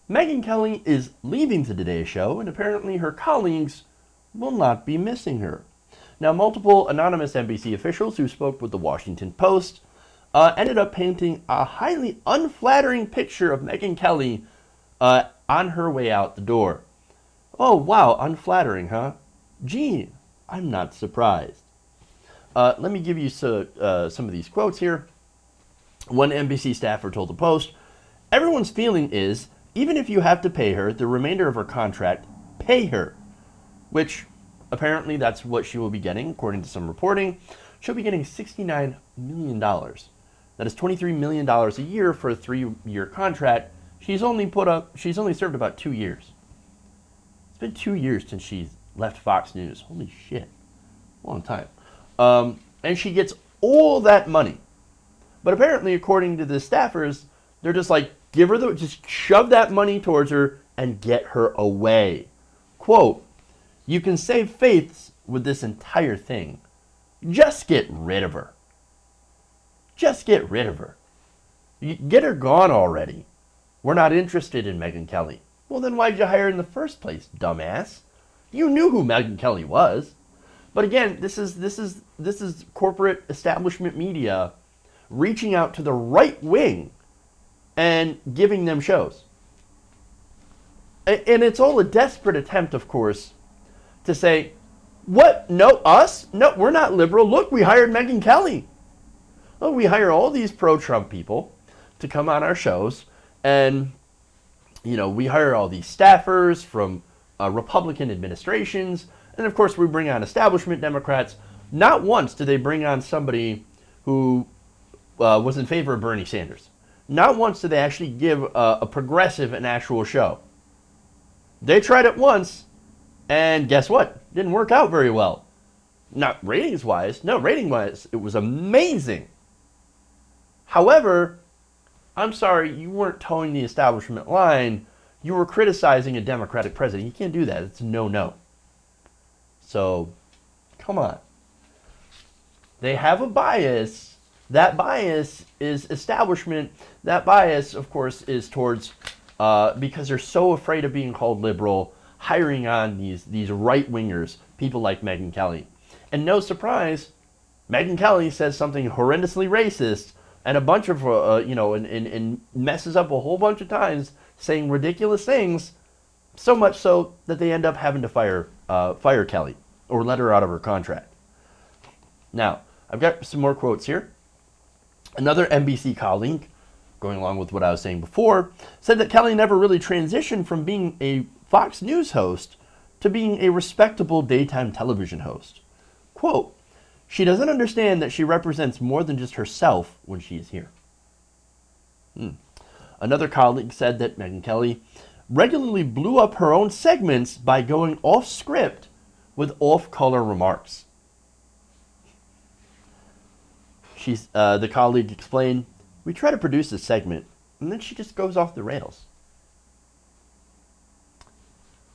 Megyn Kelly is leaving the Today Show, and apparently her colleagues will not be missing her. Now, multiple anonymous NBC officials who spoke with the Washington Post ended up painting a highly unflattering picture of Megyn Kelly on her way out the door. Oh, wow, unflattering, huh? Gee, I'm not surprised. Let me give you some of these quotes here. One NBC staffer told the Post, "Everyone's feeling is, even if you have to pay her the remainder of her contract, pay her." Which, apparently, that's what she will be getting, according to some reporting. She'll be getting $69 million. That is $23 million a year for a 3-year contract. She's only served about 2 years. It's been 2 years since she's left Fox News. Holy shit. Long time. And she gets all that money. But apparently, according to the staffers, they're just like, just shove that money towards her and get her away. Quote, "You can save faiths with this entire thing. Just get rid of her. Just get rid of her. Get her gone already. We're not interested in Megyn Kelly." Well, then why'd you hire her in the first place, dumbass? You knew who Megyn Kelly was. But again, this is corporate establishment media reaching out to the right wing and giving them shows. And it's all a desperate attempt, of course, to say, what? No, us? No, we're not liberal. Look, we hired Megyn Kelly. Oh, we hire all these pro-Trump people to come on our shows, and we hire all these staffers from Republican administrations, and of course we bring on establishment Democrats. Not once did they bring on somebody who was in favor of Bernie Sanders. Not once did they actually give a progressive an actual show. They tried it once, and guess what? Didn't work out very well. Not ratings-wise. No, rating-wise, it was amazing. However, I'm sorry, you weren't towing the establishment line. You were criticizing a Democratic president. You can't do that. It's a no-no. So, come on. They have a bias. That bias is establishment. That bias, of course, is towards, because they're so afraid of being called liberal, hiring on these right-wingers, people like Megyn Kelly. And no surprise, Megyn Kelly says something horrendously racist, and a bunch of, and messes up a whole bunch of times, saying ridiculous things, so much so that they end up having to fire Kelly, or let her out of her contract. Now, I've got some more quotes here. Another NBC colleague, going along with what I was saying before, said that Kelly never really transitioned from being a Fox News host to being a respectable daytime television host. Quote, "She doesn't understand that she represents more than just herself when she is here." Another colleague said that Megyn Kelly regularly blew up her own segments by going off script with off-color remarks. The colleague explained, "We try to produce a segment, and then she just goes off the rails."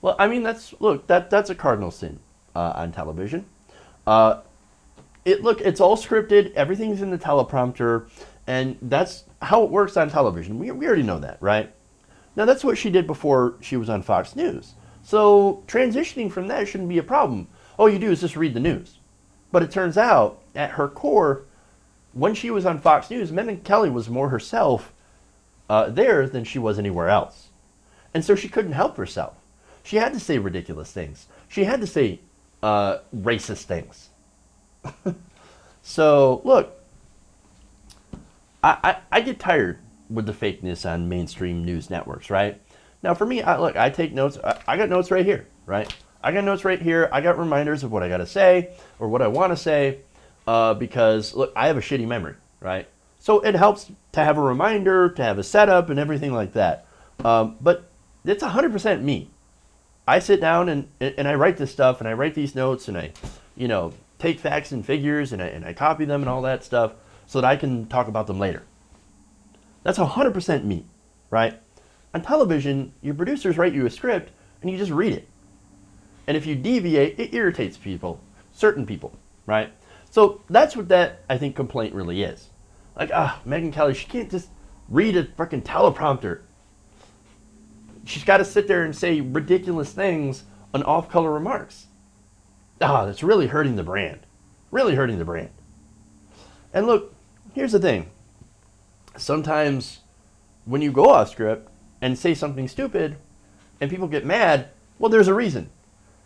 Well, I mean, that's a cardinal sin on television. It's all scripted. Everything's in the teleprompter, and that's how it works on television. We already know that, right? Now, that's what she did before she was on Fox News. So transitioning from that shouldn't be a problem. All you do is just read the news. But it turns out, at her core, when she was on Fox News, Megyn Kelly was more herself there than she was anywhere else. And so she couldn't help herself. She had to say ridiculous things. She had to say racist things. So, look, I get tired with the fakeness on mainstream news networks, right? Now, for me, I take notes. I got notes right here, right? I got notes right here. I got reminders of what I got to say or what I want to say because, look, I have a shitty memory, right? So it helps to have a reminder, to have a setup and everything like that. But it's 100% me. I sit down and I write this stuff and I write these notes and I, take facts and figures and I copy them and all that stuff so that I can talk about them later. That's 100% me, right? On television, your producers write you a script and you just read it. And if you deviate, it irritates people, certain people, right? So that's what that, I think, complaint really is. Like, Megyn Kelly, she can't just read a freaking teleprompter. she's got to sit there and say ridiculous things on off-color remarks. That's really hurting the brand. Really hurting the brand. And look, here's the thing. Sometimes when you go off script and say something stupid and people get mad, well, there's a reason.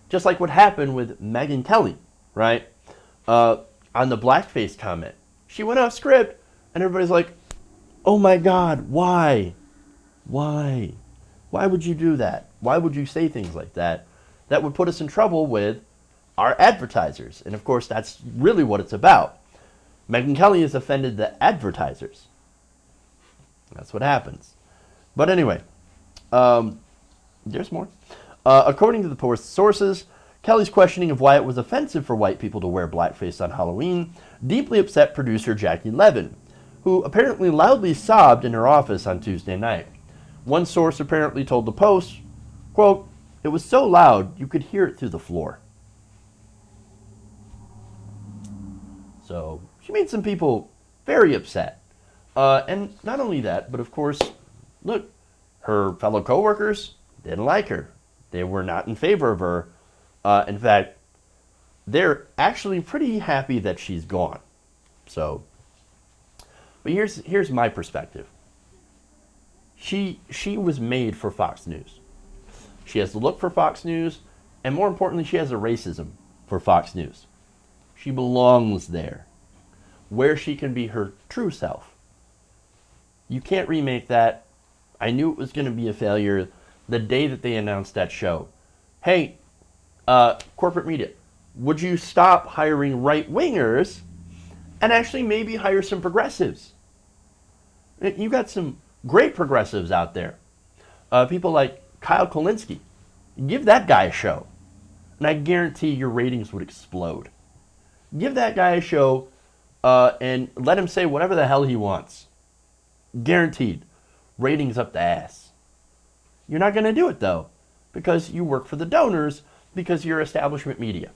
Just like what happened with Megyn Kelly, right? On the blackface comment. She went off script and everybody's like, oh my God, why? Why? Why would you do that? Why would you say things like that? That would put us in trouble with our advertisers. And of course, that's really what it's about. Megyn Kelly has offended the advertisers. That's what happens. But anyway, there's more. According to the Post's sources, Kelly's questioning of why it was offensive for white people to wear blackface on Halloween deeply upset producer Jackie Levin, who apparently loudly sobbed in her office on Tuesday night. One source apparently told the Post, quote, "It was so loud you could hear it through the floor." So she made some people very upset. And not only that, but of course, look, her fellow coworkers didn't like her. They were not in favor of her. In fact, they're actually pretty happy that she's gone. So, but here's my perspective. She was made for Fox News. She has the look for Fox News, and more importantly, she has a racism for Fox News. She belongs there, where she can be her true self. You can't remake that. I knew it was going to be a failure the day that they announced that show. Hey, corporate media, would you stop hiring right-wingers and actually maybe hire some progressives? You got some great progressives out there. People like Kyle Kulinski. Give that guy a show, and I guarantee your ratings would explode. Give that guy a show and let him say whatever the hell he wants. Guaranteed. Ratings up the ass. You're not going to do it, though, because you work for the donors, because you're establishment media.